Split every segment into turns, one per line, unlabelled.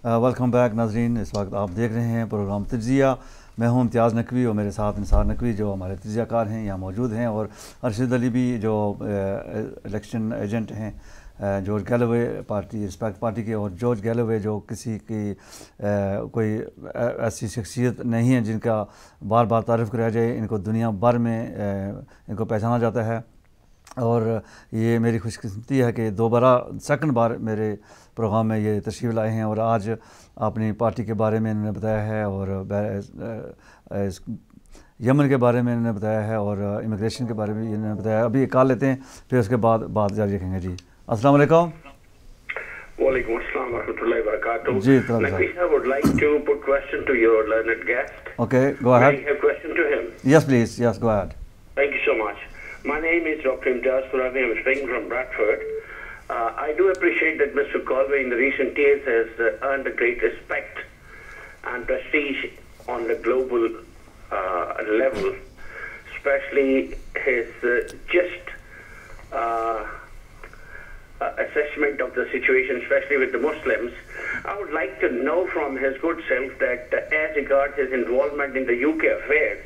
Welcome back नाजरीन। इस वक्त आप देख रहे हैं प्रोग्राम तज्जिया। मैं हूं इम्तियाज़ नकवी और मेरे साथ निसार नकवी जो हमारे तज्जियाकार हैं यहाँ मौजूद हैं, और अरशद अली भी जो इलेक्शन एजेंट हैं George Galloway party respect party के। और जॉर्ज गैलोवे जो किसी की कोई ऐसी शख्सियत नहीं है जिनका बार बार तारीफ़ कराया जाए। इनको दुनिया भर में इनको पहचाना जाता है, और ये मेरी खुशकिस्मती है कि दोबारा सेकंड बार मेरे प्रोग्राम में ये तशरीफ़ लाए हैं। और आज अपनी पार्टी के बारे में इन्होंने बताया है, और यमन के बारे में इन्होंने बताया है, और इमिग्रेशन के बारे में इन्होंने बताया। अभी कॉल लेते हैं, फिर उसके बाद बात जारी रखेंगे। जी अस्सलाम वालेकुम।
Walaikum assalam wa rahmatullahi wa barakatuh.
Ji
Naqvi, I would like to put question to your learned guest.
Okay, go ahead.
May I have question to him?
Yes, please. Yes, go ahead.
Thank you so much. My name is Dr. Imtiaz. I'm speaking from Bradford. I do appreciate that Mr. Galloway in the recent years has earned a great respect and prestige on the global level, especially his just assessment of the situation, especially with the Muslims. I would like to know from his good self that as regards his involvement in the UK affairs,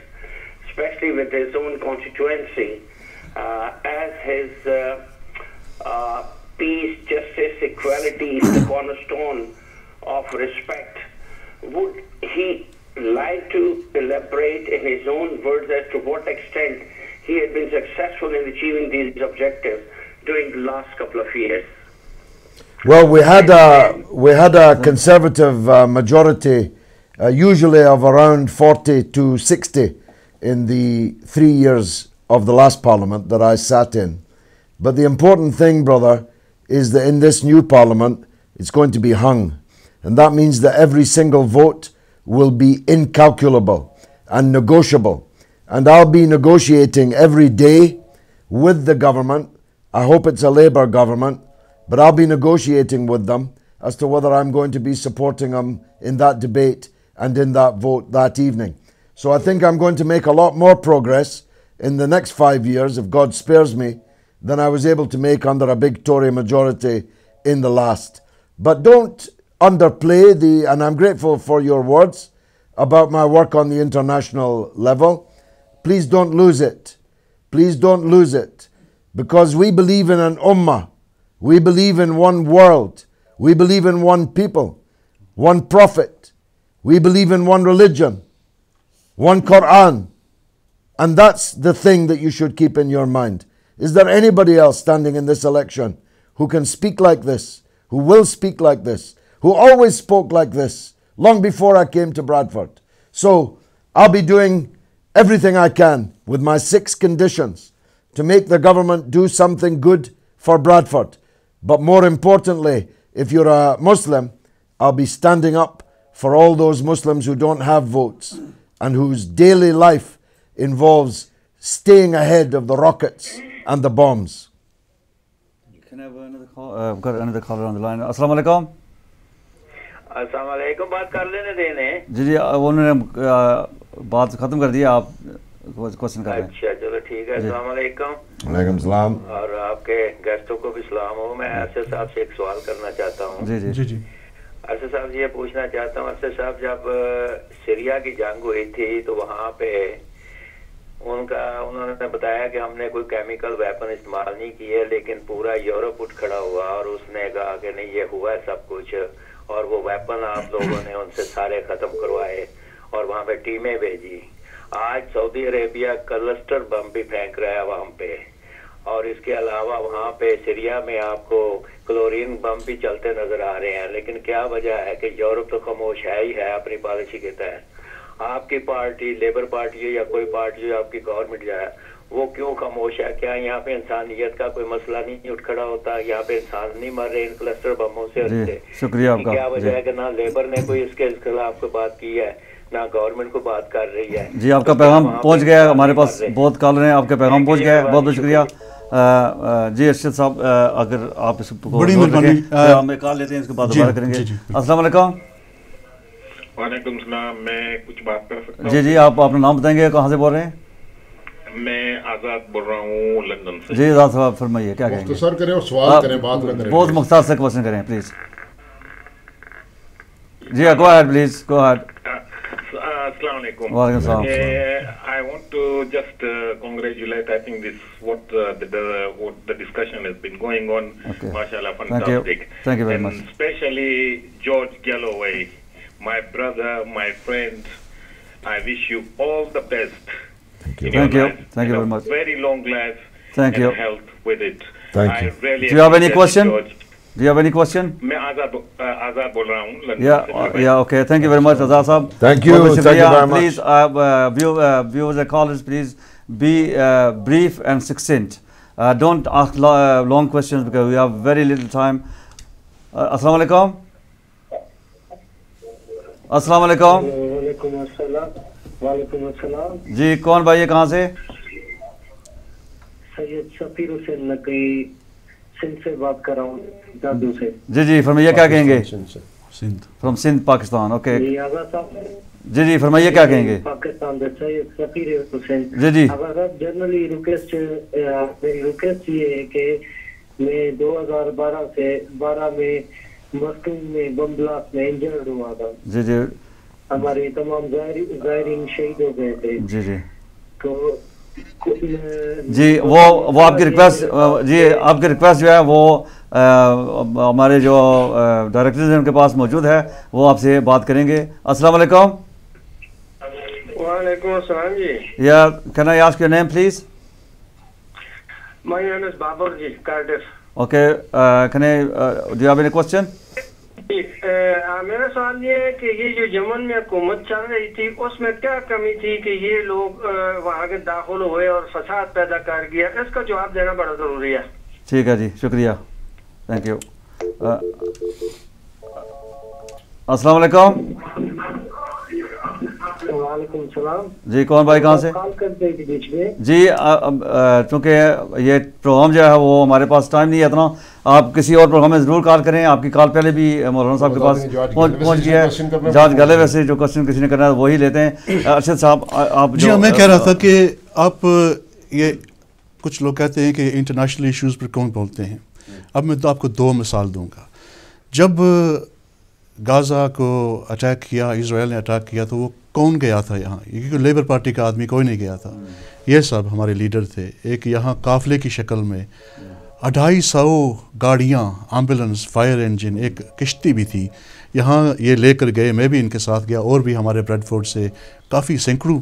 especially with his own constituency, as his peace, justice, equality is the cornerstone of respect, would he like to elaborate in his own words as to what extent he had been successful in achieving these objectives during the last couple of years?
Well, we had a conservative majority, usually of around 40 to 60 in the 3 years of the last parliament that I sat in. But the important thing, brother, is that in this new parliament, it's going to be hung. And that means that every single vote will be incalculable and negotiable. And I'll be negotiating every day with the government. I hope it's a Labour government, but I'll be negotiating with them as to whether I'm going to be supporting them in that debate and in that vote that evening. So I think I'm going to make a lot more progress in the next 5 years, if God spares me, than I was able to make under a big Tory majority in the last. But don't underplay and I'm grateful for your words about my work on the international level. Please don't lose it. Please don't lose it. Because we believe in an ummah. We believe in one world. We believe in one people, one prophet. We believe in one religion, one Quran. And that's the thing that you should keep in your mind. Is there anybody else standing in this election who can speak like this, who will speak like this, who always spoke like this long before I came to Bradford? So I'll be doing everything I can with my 6 conditions to make the government do something good for Bradford. But more importantly, if you're a Muslim, I'll be standing up for all those Muslims who don't have votes and whose daily life involves staying ahead of the rockets and the bombs.
Can I have another call? I've got another caller on the line. Assalamu alaikum.
अस्सलाम वालेकुम। बात कर लेने देने।
जी उन्होंने बात खत्म कर दी, आप क्वेश्चन कर रहे हैं।
अच्छा चलो ठीक है। अस्सलाम वालेकुम।
वालेकुम सलाम।
और आपके गेस्टों को भी सलाम हो। मैं अरशद साहब से एक सवाल करना चाहता हूँ।
जी जी जी जी।
अरशद साहब ये पूछना चाहता हूँ, अरशद साहब जब सीरिया की जंग हुई थी तो वहाँ पे उन्होंने बताया कि हमने कोई केमिकल वेपन इस्तेमाल नहीं किए, लेकिन पूरा यूरोप उठ खड़ा हुआ और उसने कहा कि नहीं ये हुआ है सब कुछ, और वो वेपन आप लोगों ने उनसे सारे खत्म करवाए और वहाँ पे टीमें भेजी। आज सऊदी अरेबिया क्लस्टर बम भी फेंक रहा है वहाँ पे, और इसके अलावा वहाँ पे सीरिया में आपको क्लोरीन बम भी चलते नजर आ रहे हैं। लेकिन क्या वजह है कि यूरोप तो खामोश है ही है अपनी पॉलिसी के तहत। आपकी पार्टी लेबर पार्टी है या कोई पार्टी जो आपकी गवर्नमेंट जो है वो क्यों खामोश है? क्या यहाँ पे इंसानियत का कोई मसला नहीं उठ खड़ा होता? यहाँ पे इंसान नहीं मर रहे इन क्लस्टर बमों से?
शुक्रिया आपका।
क्या वजह है कि ना लेबर ने कोई इसके खिलाफ कोई बात की है, ना गवर्नमेंट को बात कर रही है?
जी आपका पैगाम पहुँच गया है, हमारे पास बहुत कॉल रहे हैं, आपका पैगाम पहुँच गया है, बहुत बहुत शुक्रिया। जी अरशद साहब, अगर आप इसको
बड़ी मेहरबानी,
हमें कॉल लेते हैं, इसके बाद दोबारा करेंगे। अस्सलाम वालेकुम।
वालेकुम सलाम। मैं कुछ बात कर सकता हूँ?
जी जी, आप अपना नाम बताएंगे, कहाँ से बोल रहे हैं?
मैं आज़ाद बोल रहा हूँ लंदन से।
जी आज़ाद साहब फरमाइए, क्या कहेंगे?
सर करें और सवाल करें, बात न करें,
बहुत मुख्तार से क्वेश्चन करें please. Yeah, go ahead, please. Go ahead.
Assalamu alaikum.
Walaikum salam.
I want to just congratulate. I think this what the discussion has been going on.
Okay.
Mashallah,
Thank you.
fantastic.
Thank you very
and
much.
Especially George Galloway, my brother, my friend. I wish you all the best.
Thank you.
in your
Thank you.
life.
Thank you
And
very
a
much.
Very long life.
Thank
and
you.
health with it.
Thank you.
Really
Do you have any
appreciate it,
question?
George.
Do you have any question?
मैं आजाद बोल रहा हूँ London से।
Yeah, okay. Thank you very much, Razak Sahab.
Thank you.
बहुत
Thank you
शुक्रिया.
very much.
Please, viewers and callers, please be brief and succinct. Don't ask long questions because we have very little time. Assalamu alaikum. Assalamu alaikum.
वालेकुम अस्सलाम।
जी कौन भाई है कहाँ से?
सैयद शफीर हुसैन नकवी सिंध से बात कर रहा हूँ, जादू से।
जी फरमाइए क्या कहेंगे?
सिंध।
फ्रॉम सिंध पाकिस्तान। ओके
जी आज़ाद साहब।
जी फरमाइए क्या कहेंगे?
पाकिस्तान से सैयद शफीर हुसैन।
जी
अगर जनरली रिक्वेस्ट ये है कि मैं 2012 में मस्को में बम ब्लास्ट में इंजर्ड हुआ था।
जी
हमारे तमाम ज़ायरीन शहीद हो गए थे।
जी
तो
जी वो आपकी रिक्वेस्ट जी आपकी रिक्वेस्ट जो है वो हमारे जो डायरेक्टर्स हैं उनके पास मौजूद है, वो आपसे बात करेंगे। अस्सलाम वालेकुम।
वालेकुम अस्सलाम जी।
Yeah can I ask your name please?
My name is Babar ji, Cardiff.
Okay can I do you have any question?
मेरा सवाल ये है कि ये जो यमन में हुकूमत चल रही थी उसमें क्या कमी थी कि ये लोग वहाँ के दाखिल हुए और फसाद पैदा कर गया, इसका जवाब देना बड़ा जरूरी है।
ठीक है जी, शुक्रिया, थैंक यू। अस्सलाम वालेकुम।
वालेकुम सलाम
जी कौन भाई कहाँ से?
कॉल कर दी थी बीच में
जी चूँकि ये प्रोग्राम जो है वो हमारे पास टाइम नहीं है इतना, आप किसी और प्रोग्राम में ज़रूर कॉल करें। आपकी कॉल पहले भी मौलाना साहब के पास पहुँच गया है। जॉर्ज गैलोवे से जो क्वेश्चन किसी ने करना है वही लेते हैं। अरशद साहब आप
जी मैं कह रहा था कि आप ये कुछ लोग कहते हैं कि इंटरनेशनल इश्यूज़ पर कौन बोलते हैं। अब मैं तो आपको दो मिसाल दूंगा। जब गाज़ा को अटैक किया, इजराइल ने अटैक किया, तो वो कौन गया था यहाँ? क्योंकि लेबर पार्टी का आदमी कोई नहीं गया था, ये सब हमारे लीडर थे। एक यहाँ काफ़िले की शक्ल में 250 गाड़ियाँ, एम्बुलेंस, फायर इंजन, एक किश्ती भी थी, यहाँ ये लेकर गए। मैं भी इनके साथ गया और भी हमारे ब्रेडफोर्ड से काफ़ी सैकड़ों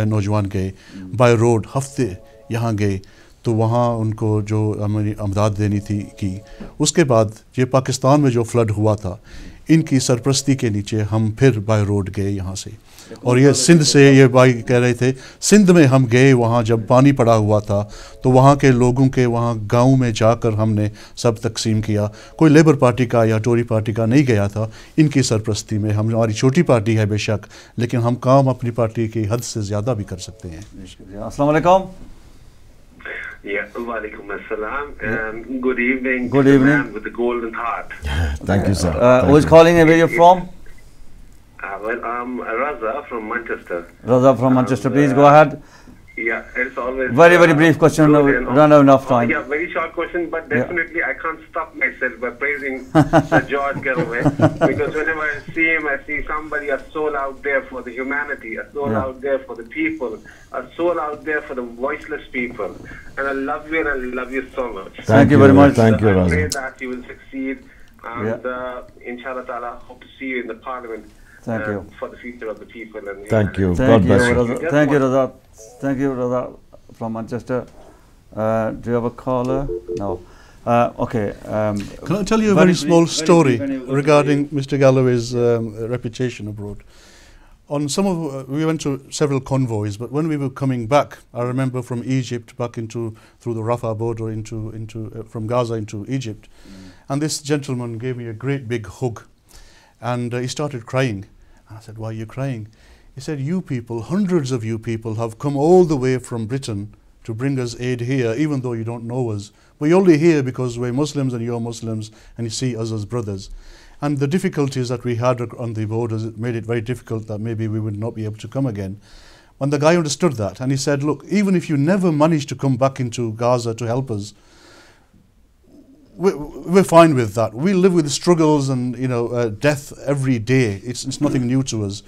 नौजवान गए बाय रोड, हफ्ते यहाँ गए। तो वहाँ उनको जो हमारी अमदाद देनी थी की। उसके बाद ये पाकिस्तान में जो फ्लड हुआ था, इनकी सरपरस्ती के नीचे हम फिर बाय रोड गए यहाँ से। और ये सिंध से ये भाई कह रहे थे, सिंध में हम गए, वहाँ जब पानी पड़ा हुआ था तो वहाँ के लोगों के वहाँ गांव में जाकर हमने सब तकसीम किया। कोई लेबर पार्टी का या टोरी पार्टी का नहीं गया था, इनकी सरपरस्ती में। हमारी छोटी पार्टी है बेशक, लेकिन हम काम अपनी पार्टी की हद से ज़्यादा भी कर सकते हैं।
अस्सलाम वालेकुम।
Walaikum assalam. Good evening.
Good
to the
evening.
man with the golden heart.
Thank you, sir.
Who is calling and where you're from?
Well, I'm Raza from Manchester.
Raza from Manchester, please go ahead.
Yeah, it's always
Very brief question.
good
We
and
don't have enough time.
Yeah, very short question, but
Yeah.
definitely I can't stop myself by praising Sir George Galloway, because whenever I see him, I see somebody, a soul out there for the humanity, a soul
Yeah.
out there for the people, a soul out there for the voiceless people. And I love you and I love you so much.
Thank you very much.
Thank you,
I pray
Raza.
that you will succeed, and inshallah ta'ala, hope to see you in the parliament.
Thank you.
For the future of the people. And
Thank you.
Thank
God
you,
bless you.
Raza. Thank you, Raza. Thank you, Raza from Manchester. Do you have a caller? No. Okay.
Can I tell you a very small story regarding Mr. Galloway's reputation abroad? On some of we went to several convoys, but when we were coming back, I remember from Egypt back through the Rafah border into from Gaza into Egypt, and this gentleman gave me a great big hug, and he started crying. I said, "Why are you crying?" He said, "You people, hundreds of you people, have come all the way from Britain to bring us aid here, even though you don't know us. We're only here because we're Muslims and you're Muslims, and you see us as brothers. And the difficulties that we had on the borders made it very difficult that maybe we would not be able to come again." And the guy understood that, and he said, "Look, even if you never manage to come back into Gaza to help us, we're fine with that. We live with struggles and death every day. It's nothing new to us.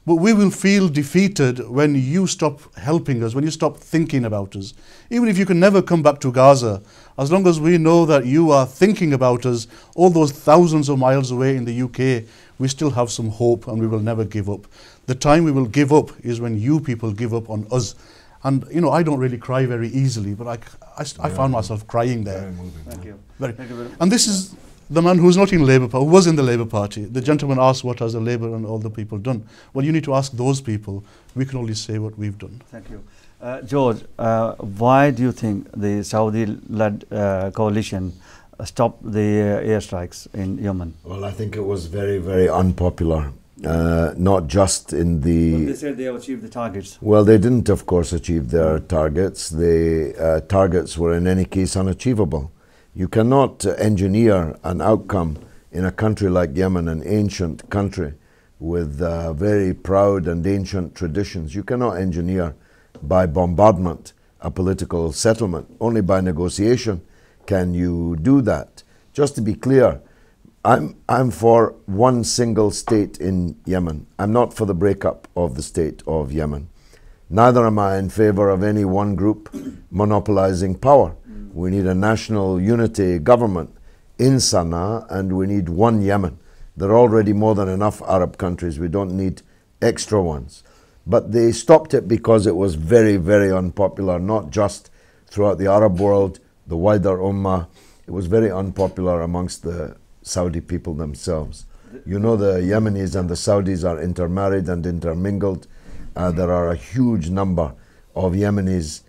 But we will feel defeated when you stop helping us, when you stop thinking about us. Even if you can never come back to Gaza, as long as we know that you are thinking about us, all those thousands of miles away in the UK, we still have some hope and we will never give up. The time we will give up is when you people give up on us. And, I don't really cry very easily, but I found myself crying there.
Thank you.
Very.
Thank you very much.
And this is the man who's not in Labour Party, who was in the Labour Party. The gentleman asked, what has the Labour and all the people done? Well, you need to ask those people. We can only say what we've done.
Thank you. George, why do you think the Saudi-led coalition stopped the airstrikes in Yemen?
Well, I think it was very, very unpopular. Not just in the...
Well, they said they have achieved the targets.
Well, they didn't, of course, achieve their targets. The targets were in any case unachievable. You cannot engineer an outcome in a country like Yemen, an ancient country with very proud and ancient traditions. You cannot engineer by bombardment a political settlement. Only by negotiation can you do that. Just to be clear, I'm for one single state in Yemen. I'm not for the breakup of the state of Yemen. Neither am I in favor of any one group monopolizing power. We need a national unity government in Sana'a, and we need one Yemen. There are already more than enough Arab countries. We don't need extra ones. But they stopped it because it was very, very unpopular, not just throughout the Arab world, the wider Ummah. It was very unpopular amongst the Saudi people themselves. You know, the Yemenis and the Saudis are intermarried and intermingled. There are a huge number of Yemenis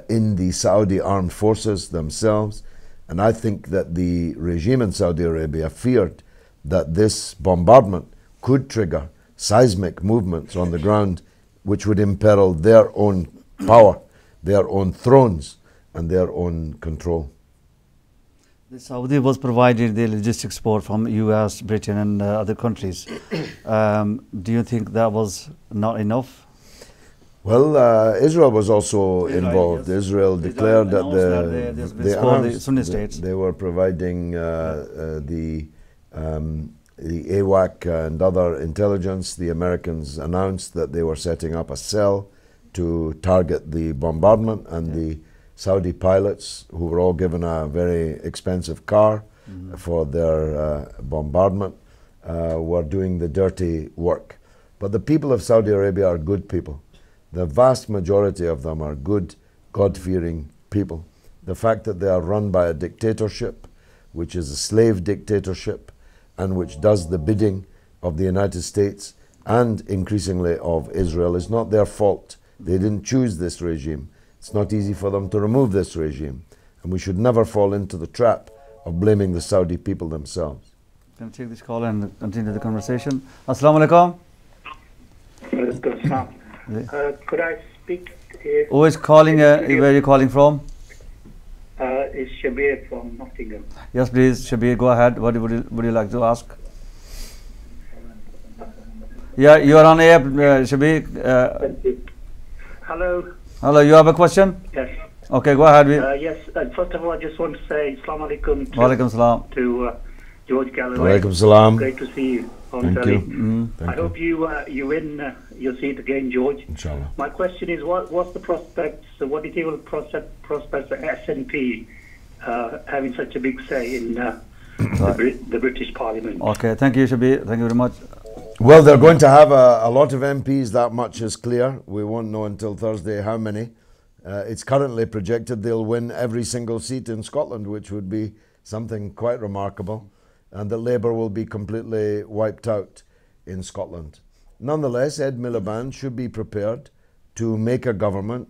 in the Saudi armed forces themselves. And I think that the regime in Saudi Arabia feared that this bombardment could trigger seismic movements on the ground which would imperil their own power, their own thrones, and their own control.
The Saudi was provided the logistics support from US, Britain and other countries. Do you think that was not enough?
Well, Israel was also involved.
Yes.
Israel declared that
the Sunni states.
They were providing the AWAC and other intelligence. The Americans announced that they were setting up a cell to target the bombardment, and the Saudi pilots, who were all given a very expensive car for their bombardment, were doing the dirty work. But the people of Saudi Arabia are good people. The vast majority of them are good, God-fearing people. The fact that they are run by a dictatorship, which is a slave dictatorship, and which does the bidding of the United States and increasingly of Israel, is not their fault. They didn't choose this regime. It's not easy for them to remove this regime. And we should never fall into the trap of blaming the Saudi people themselves.
Can I take this call and continue the conversation? Assalamu alaikum.
Could I speak?
Who is calling? Where are you calling from?
It's Shabir from Nottingham.
Yes, please, Shabir, go ahead. What would you like to ask? Yeah, you are on air, Shabir.
Hello.
Hello, you have a question?
Yes.
Okay, go ahead.
Yes. First of all, I just want to say Assalamu alaikum
Walaikum salam.
to George Galloway.
Walaikum salam.
Great to see you on
Thank
telly.
you.
I hope you win your seat again, George.
Inshallah.
My question is, what's the prospects? What do you think will prospects for SNP having such a big say in the British Parliament?
Okay, thank you, Shabir. Thank you very much.
Well, they're going to have a lot of MPs, that much is clear. We won't know until Thursday how many. It's currently projected they'll win every single seat in Scotland, which would be something quite remarkable, and that Labour will be completely wiped out in Scotland. Nonetheless, Ed Miliband should be prepared to make a government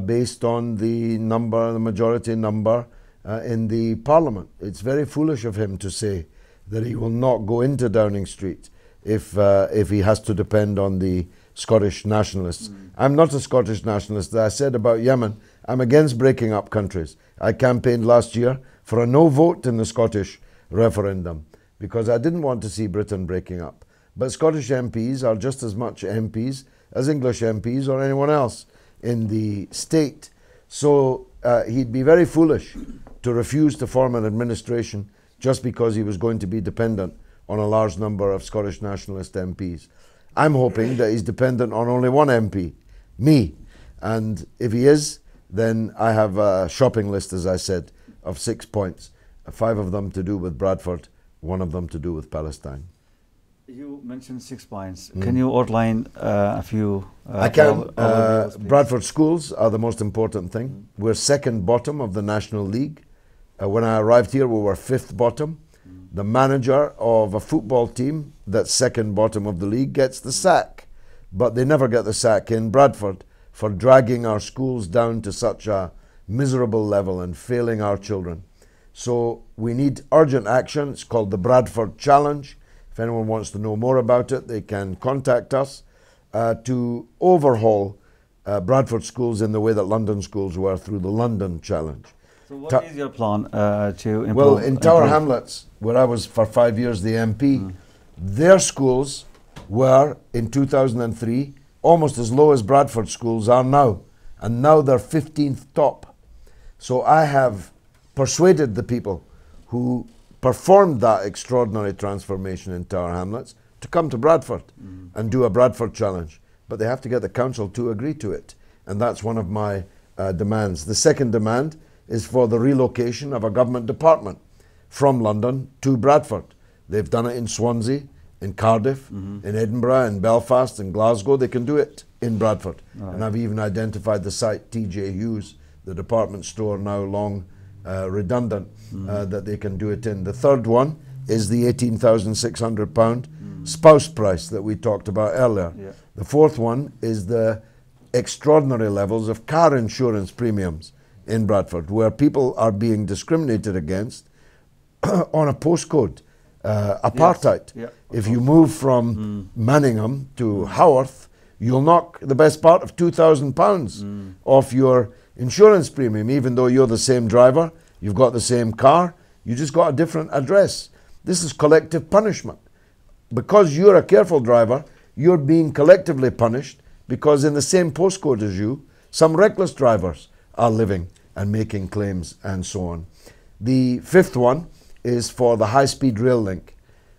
based on the majority number in the Parliament. It's very foolish of him to say that he will not go into Downing Street if he has to depend on the Scottish nationalists. I'm not a Scottish nationalist. As I said about Yemen, I'm against breaking up countries. I campaigned last year for a no vote in the Scottish referendum because I didn't want to see Britain breaking up. But Scottish MPs are just as much MPs as English MPs or anyone else in the state. So he'd be very foolish to refuse to form an administration just because he was going to be dependent on a large number of Scottish nationalist MPs. I'm hoping that he's dependent on only one MP, me. And if he is, then I have a shopping list, as I said, of 6 points. 5 of them to do with Bradford, 1 of them to do with Palestine.
You mentioned 6 points. Can you outline a few?
I can. Bradford schools are the most important thing. We're second bottom of the National League. When I arrived here, we were 5th bottom. The manager of a football team that's second bottom of the league gets the sack. But they never get the sack in Bradford for dragging our schools down to such a miserable level and failing our children. So we need urgent action. It's called the Bradford Challenge. If anyone wants to know more about it, they can contact us to overhaul Bradford schools in the way that London schools were through the London Challenge.
So what is your plan to improve?
Well, in Tower Hamlets, where I was for 5 years the MP, their schools were, in 2003, almost as low as Bradford schools are now. And now they're 15th top. So I have persuaded the people who performed that extraordinary transformation in Tower Hamlets to come to Bradford and do a Bradford Challenge. But they have to get the council to agree to it. And that's one of my demands. The second demand is for the relocation of a government department from London to Bradford. They've done it in Swansea, in Cardiff, in Edinburgh, in Belfast, in Glasgow. They can do it in Bradford. Right. And I've even identified the site, TJ Hughes, the department store now long redundant, that they can do it in. The third one is the £18,600 spouse price that we talked about earlier. Yeah. The fourth one is the extraordinary levels of car insurance premiums in Bradford, where people are being discriminated against on a postcode, apartheid. Yes. Yeah. If you move from Manningham to Haworth, you'll knock the best part of £2,000 off your insurance premium, even though you're the same driver, you've got the same car, you just got a different address. This is collective punishment. Because you're a careful driver, you're being collectively punished because in the same postcode as you, some reckless drivers are living and making claims and so on. The fifth one is for the high-speed rail link.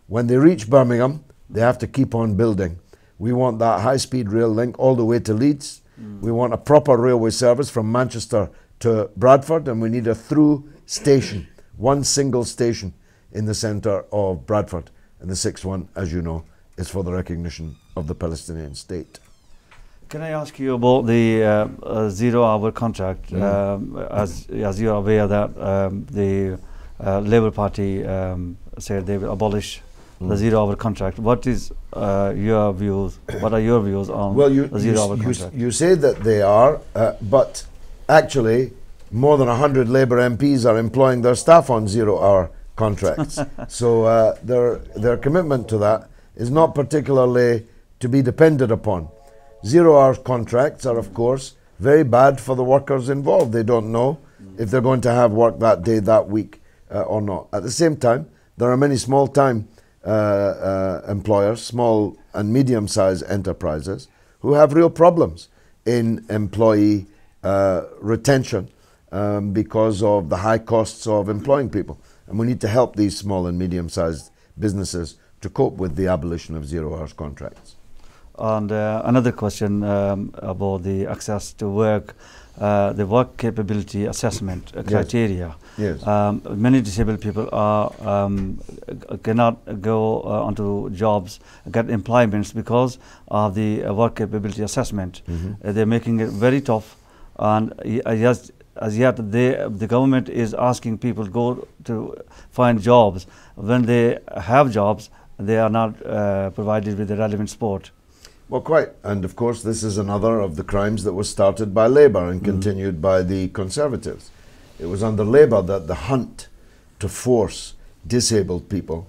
When they reach Birmingham, they have to keep on building. We want that high-speed rail link all the way to Leeds. We want a proper railway service from Manchester to Bradford, and we need a through station, one single station in the centre of Bradford. And the sixth one, as you know, is for the recognition of the Palestinian state.
Can I ask you about the 0-hour contract? As you are aware that the Labour Party said they will abolish the 0-hour contract. What is your views? What are your views on the 0-hour contract?
You say that they are, but actually more than 100 Labour MPs are employing their staff on 0-hour contracts. So their commitment to that is not particularly to be depended upon. 0-hour contracts are, of course, very bad for the workers involved. They don't know if they're going to have work that day, that week, or not. At the same time, there are many small-time employers, small and medium-sized enterprises, who have real problems in employee retention because of the high costs of employing people. And we need to help these small and medium-sized businesses to cope with the abolition of 0-hour contracts.
And another question about the access to work, the work capability assessment criteria.
Yes.
Many disabled people cannot go onto jobs, get employments because of the work capability assessment. They're making it very tough, and as yet the government is asking people to go to find jobs. When they have jobs, they are not provided with the relevant support.
Well, quite. And of course, this is another of the crimes that was started by Labour and continued by the Conservatives. It was under Labour that the hunt to force disabled people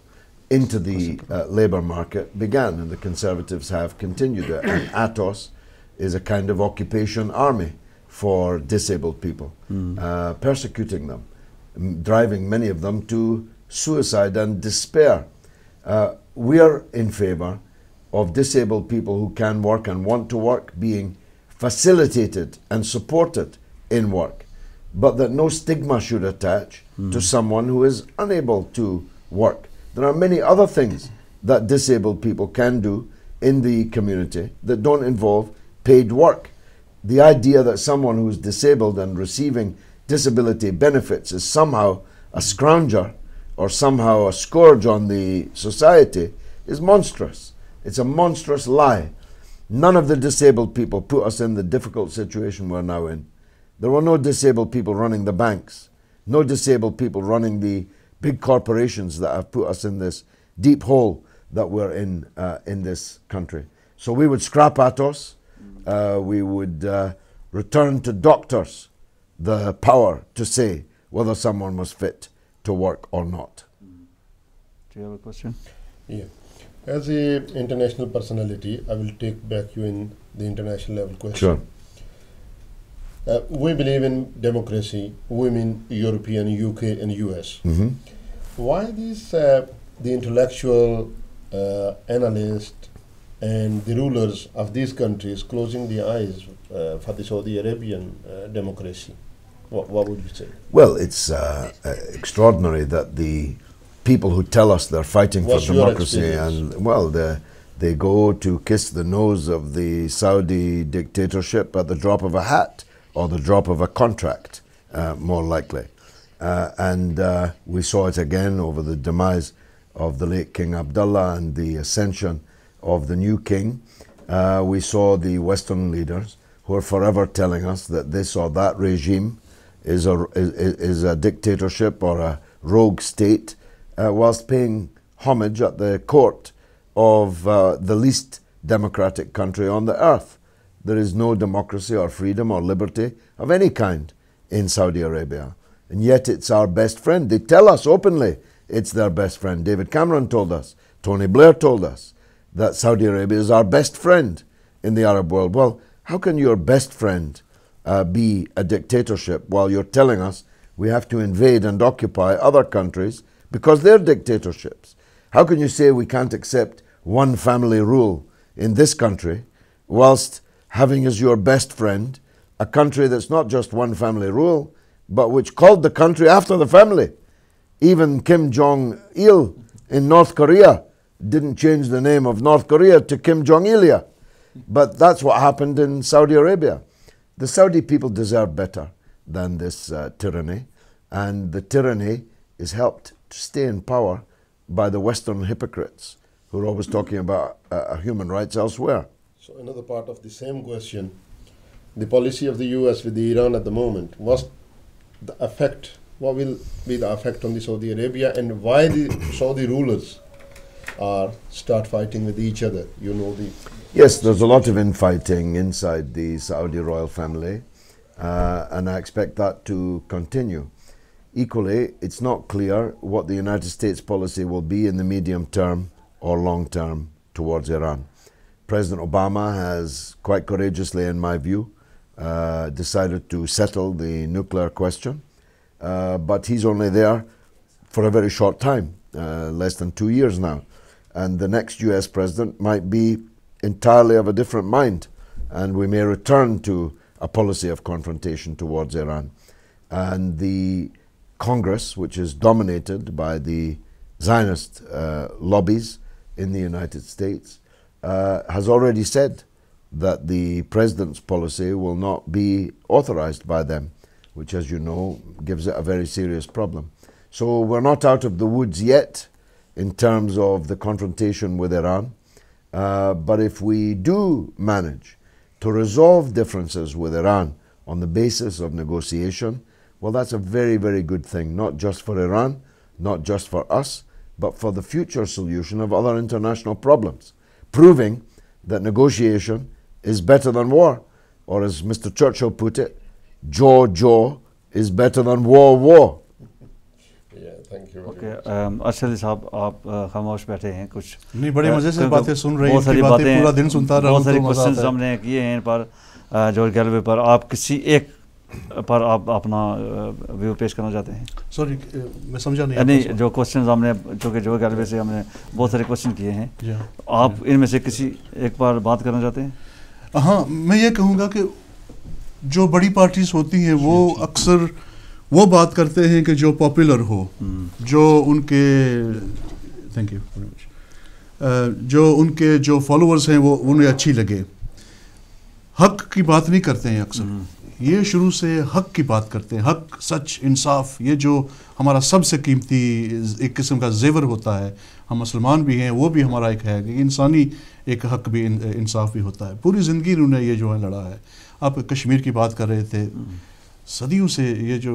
into the labour market began, and the Conservatives have continued it. And ATOS is a kind of occupation army for disabled people, persecuting them, driving many of them to suicide and despair. We are in favour of disabled people who can work and want to work being facilitated and supported in work. but that no stigma should attach to someone who is unable to work. There are many other things that disabled people can do in the community that don't involve paid work. The idea that someone who is disabled and receiving disability benefits is somehow a scrounger or somehow a scourge on the society is monstrous. It's a monstrous lie. None of the disabled people put us in the difficult situation we're now in. There were no disabled people running the banks, no disabled people running the big corporations that have put us in this deep hole that we're in this country. So we would scrap ATOS, we would return to doctors the power to say whether someone was fit to work or not.
Do you have a question?
Yeah. As a international personality, I will take back you in the international level question.
Sure.
We believe in democracy, women, European, UK and US. Why these the intellectual analysts and the rulers of these countries closing the eyes for the Saudi Arabian democracy? What would you say?
Well, it's extraordinary that the people who tell us they're fighting for democracy and, well, they go to kiss the nose of the Saudi dictatorship at the drop of a hat or the drop of a contract, more likely. And we saw it again over the demise of the late King Abdullah and the ascension of the new king. We saw the Western leaders who are forever telling us that this or that regime is a dictatorship or a rogue state, whilst paying homage at the court of the least democratic country on the earth. There is no democracy or freedom or liberty of any kind in Saudi Arabia. And yet it's our best friend. They tell us openly it's their best friend. David Cameron told us, Tony Blair told us, that Saudi Arabia is our best friend in the Arab world. Well, how can your best friend be a dictatorship while you're telling us we have to invade and occupy other countries because they're dictatorships? How can you say we can't accept one family rule in this country whilst having as your best friend a country that's not just one family rule, but which called the country after the family? Even Kim Jong-il in North Korea didn't change the name of North Korea to Kim Jong-ilia. But that's what happened in Saudi Arabia. The Saudi people deserve better than this tyranny, and the tyranny is helped to stay in power by the Western hypocrites who are always talking about human rights elsewhere.
So another part of the same question, the policy of the US with the Iran at the moment, what will be the effect on the Saudi Arabia, and why the Saudi rulers start fighting with each other? You know the...
Yes, there's a lot of infighting inside the Saudi royal family, and I expect that to continue. Equally, it's not clear what the United States policy will be in the medium term or long term towards Iran. President Obama has quite courageously, in my view, decided to settle the nuclear question, but he's only there for a very short time, less than 2 years now. And the next US president might be entirely of a different mind, and we may return to a policy of confrontation towards Iran. And the Congress, which is dominated by the Zionist lobbies in the United States, has already said that the president's policy will not be authorized by them, which, as you know, gives it a very serious problem. So we're not out of the woods yet in terms of the confrontation with Iran. But if we do manage to resolve differences with Iran on the basis of negotiation, well, that's a very, very good thing, not just for Iran, not just for us, but for the future solution of other international problems, proving that negotiation is better than war, or as Mr. Churchill put it, jaw is better than war.
Okay, Arshad साहब आप खामोश बैठे हैं कुछ
नहीं बड़े मजे से बातें सुन रहे हैं,
बहुत सारी
बातें पूरा दिन सुनता रहा हूं,
बहुत सारी
तो मजा
क्वेश्चंस
आता है।
हमने किए हैं पर जॉर्ज गैलवे पर आप किसी एक पर आप अपना व्यू पेश करना चाहते हैं?
सॉरी मैं समझा नहीं।
नहीं, जो क्वेश्चंस हमने जो जॉर्ज गैलवे से हमने बहुत सारे क्वेश्चन किए हैं, आप इनमें से किसी एक पर बात करना चाहते हैं?
हाँ, मैं ये कहूँगा कि जो बड़ी पार्टीज होती हैं वो अक्सर वो बात करते हैं कि जो पॉपुलर हो, जो उनके थैंक यू वेरी मच, जो उनके जो फॉलोअर्स हैं वो उन्हें अच्छी लगे। हक की बात नहीं करते हैं अक्सर, ये शुरू से हक की बात करते हैं, हक, सच, इंसाफ, ये जो हमारा सबसे कीमती एक किस्म का जेवर होता है। हम मुसलमान भी हैं, वो भी हमारा एक है कि इंसानी एक हक भी, इंसाफ भी होता है। पूरी ज़िंदगी उन्होंने ये जो है लड़ा है। आप कश्मीर की बात कर रहे थे, सदियों से ये जो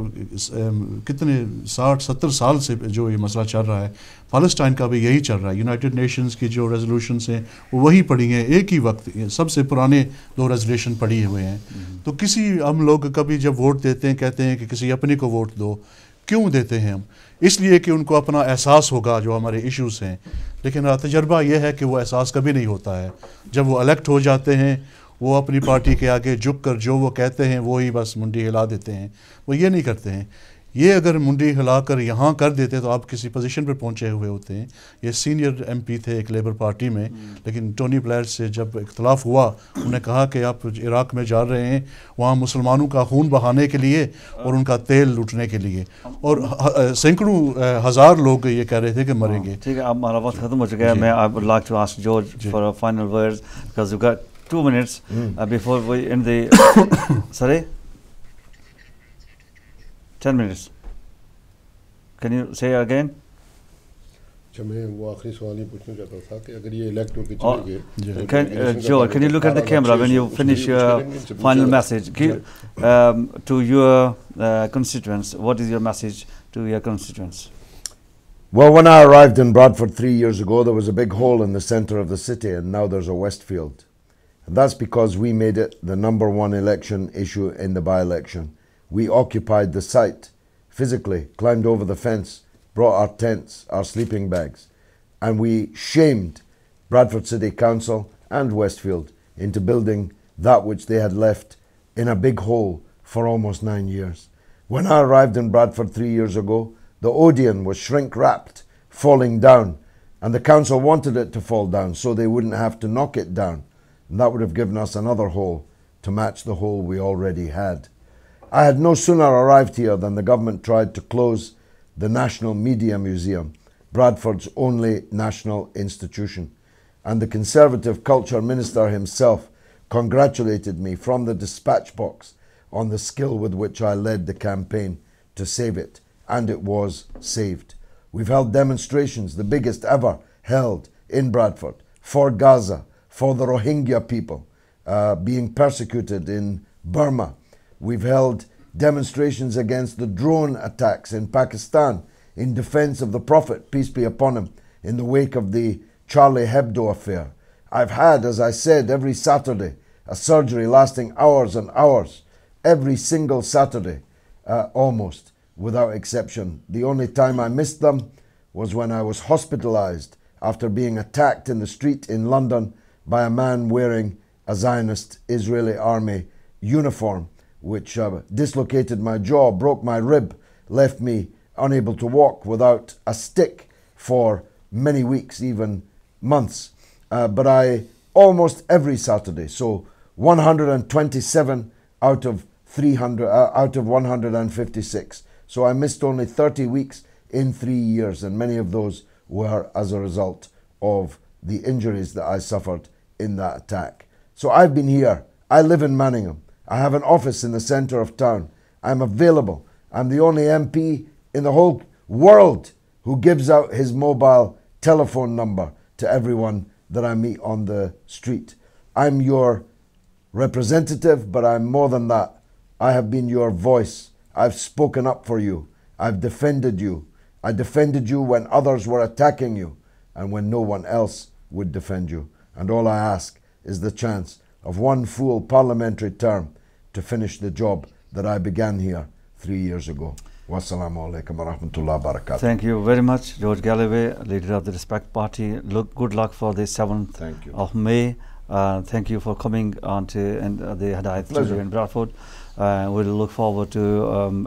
कितने 60-70 साल से जो ये मसला चल रहा है, फ़लस्तीन का भी यही चल रहा है। यूनाइटेड नेशंस की जो रेजोल्यूशंस हैं वो वही पड़ी हैं, एक ही वक्त सबसे पुराने 2 रेजोल्यूशन पड़ी हुए हैं। तो किसी हम लोग कभी जब वोट देते हैं कहते हैं कि किसी अपने को वोट दो, क्यों देते हैं हम? इसलिए कि उनको अपना एहसास होगा जो हमारे इश्यूज़ हैं। लेकिन तजर्बा यह है कि वो एहसास कभी नहीं होता है। जब वो इलेक्ट हो जाते हैं वो अपनी पार्टी के आगे झुक कर जो वो कहते हैं वो ही बस मुंडी हिला देते हैं। वो ये नहीं करते हैं। ये अगर मुंडी हिलाकर यहाँ कर देते तो आप किसी पोजीशन पर पहुँचे हुए होते हैं। ये सीनियर एमपी थे एक लेबर पार्टी में, लेकिन टोनी ब्लेयर से जब इख्तलाफ हुआ उन्होंने कहा कि आप इराक़ में जा रहे हैं वहाँ मुसलमानों का खून बहाने के लिए और उनका तेल लूटने के लिए, और सैकड़ों हज़ार लोग ये कह रहे थे कि मरेंगे।
ठीक है, अब हमारा वक्त ख़त्म हो चुका है। मैं I would like to ask George for a final words because you got 2 minutes before we end the sorry 10 minutes. Can you say again?
मैं वो आखिरी सवाल ही पूछना चाहता था कि अगर ये इलेक्ट होकर चले गए,
Joe, can you look at the camera when you finish your final message? To your constituents, what is your message to your constituents?
Well, when I arrived in Bradford 3 years ago, there was a big hole in the centre of the city, and now there's a Westfield. And that's because we made it the #1 election issue in the by-election. We occupied the site physically, climbed over the fence, brought our tents, our sleeping bags, and we shamed Bradford City Council and Westfield into building that which they had left in a big hole for almost 9 years. When I arrived in Bradford 3 years ago, the Odeon was shrink-wrapped, falling down, and the council wanted it to fall down so they wouldn't have to knock it down, and that would have given us another hole to match the hole we already had. I had no sooner arrived here than the government tried to close the National Media Museum, Bradford's only national institution, and the Conservative Culture Minister himself congratulated me from the dispatch box on the skill with which I led the campaign to save it, and it was saved. We've held demonstrations, the biggest ever held in Bradford, for Gaza, for the Rohingya people being persecuted in Burma. We've held demonstrations against the drone attacks in Pakistan in defense of the Prophet, peace be upon him, in the wake of the Charlie Hebdo affair. I've had, as I said, every Saturday, a surgery lasting hours and hours, every single Saturday, almost, without exception. The only time I missed them was when I was hospitalized after being attacked in the street in London by a man wearing a Zionist Israeli army uniform, which dislocated my jaw, broke my rib, left me unable to walk without a stick for many weeks, even months. But I, almost every Saturday, so 127 out of 156. So I missed only 30 weeks in 3 years, and many of those were as a result of the injuries that I suffered in that attack. So I've been here. I live in Manningham. I have an office in the centre of town. I'm available. I'm the only MP in the whole world who gives out his mobile telephone number to everyone that I meet on the street. I'm your representative, but I'm more than that. I have been your voice. I've spoken up for you. I've defended you. I defended you when others were attacking you and when no one else would defend you. And all I ask is the chance of one full parliamentary term to finish the job that I began here 3 years ago. Wassalamu alaikum wa rahmatullahi wa barakatuh.
Thank you very much, George Galloway, leader of the Respect Party. Good luck for the 7th of May. Thank you for coming on to the Hidayat studio in Bradford. We'll look forward to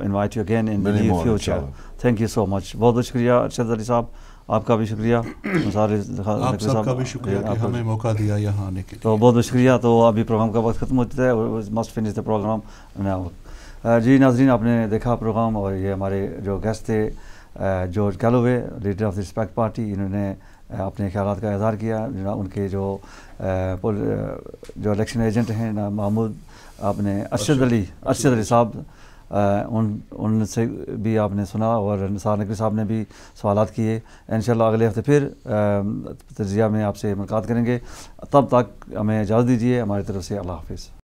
invite you again in the near future. Thank you so much. बहुत बहुत शुक्रिया अर्शद अली साहब, आपका भी शुक्रिया।
आप सबका भी शुक्रिया कि हमें मौका दिया यहाँ आने के लिए।
तो बहुत बहुत शुक्रिया। तो अभी प्रोग्राम का वक्त खत्म होता है। Must finish the program now. جی ناظرین، آپ نے دیکھا پروگرام، اور یہ ہمارے جو گیسٹ تھے George Galway, leader of the respect party, انہوں نے اپنے خیالات کا اظہار کیا. ان کے جو الیکشن ایجنٹ ہیں محمود اپنے ارشد علی صاحب، ان سے بھی آپ نے سنا، اور نثار نقوی صاحب نے بھی سوالات کیے. انشاءاللہ اگلے ہفتے پھر تجزیہ میں آپ سے ملاقات کریں گے. تب تک ہمیں اجازت دیجیے. ہماری طرف سے اللہ حافظ.